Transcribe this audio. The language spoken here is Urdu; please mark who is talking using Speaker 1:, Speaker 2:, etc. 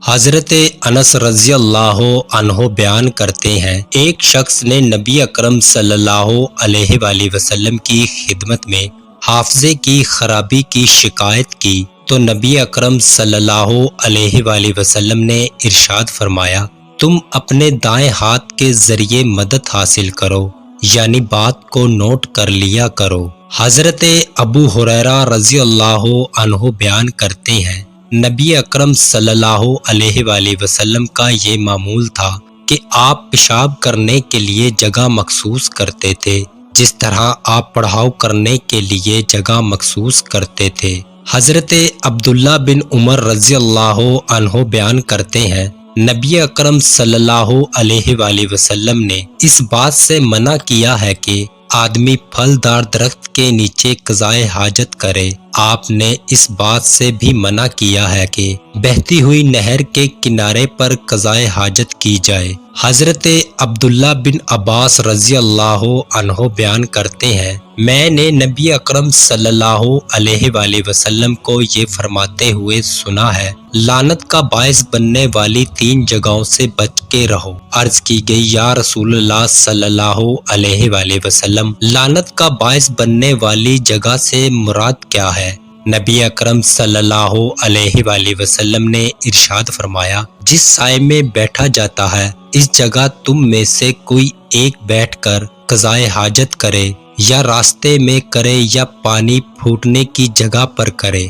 Speaker 1: حضرت انس رضی اللہ عنہ بیان کرتے ہیں، ایک شخص نے نبی اکرم صلی اللہ علیہ وآلہ وسلم کی خدمت میں حافظے کی خرابی کی شکایت کی تو نبی اکرم صلی اللہ علیہ وآلہ وسلم نے ارشاد فرمایا، تم اپنے دائیں ہاتھ کے ذریعے مدد حاصل کرو، یعنی بات کو نوٹ کر لیا کرو۔ حضرت ابو ہریرہ رضی اللہ عنہ بیان کرتے ہیں، نبی اکرم صلی اللہ علیہ وآلہ وسلم کا یہ معمول تھا کہ آپ پیشاب کرنے کے لیے جگہ مخصوص کرتے تھے، جس طرح آپ پڑھاؤ کرنے کے لیے جگہ مخصوص کرتے تھے۔ حضرت عبداللہ بن عمر رضی اللہ عنہ بیان کرتے ہیں، نبی اکرم صلی اللہ علیہ وآلہ وسلم نے اس بات سے منع کیا ہے کہ آدمی پھلدار درخت کے نیچے قضائے حاجت کرے۔ آپ نے اس بات سے بھی منع کیا ہے کہ بہتی ہوئی نہر کے کنارے پر قضائے حاجت کی جائے۔ حضرت عبداللہ بن عباس رضی اللہ عنہ بیان کرتے ہیں، میں نے نبی اکرم صلی اللہ علیہ وآلہ وسلم کو یہ فرماتے ہوئے سنا ہے، لعنت کا باعث بننے والی 3 جگہوں سے بچ کے رہو۔ عرض کی گئی، یا رسول اللہ صلی اللہ علیہ وآلہ وسلم، لعنت کا باعث بننے والی جگہ سے مراد کیا ہے؟ نبی اکرم صلی اللہ علیہ وآلہ وسلم نے ارشاد فرمایا، جس سائے میں بیٹھا جاتا ہے، اس جگہ تم میں سے کوئی ایک بیٹھ کر قضائے حاجت کرے، یا راستے میں کرے یا پانی پھوٹنے کی جگہ پر کرے۔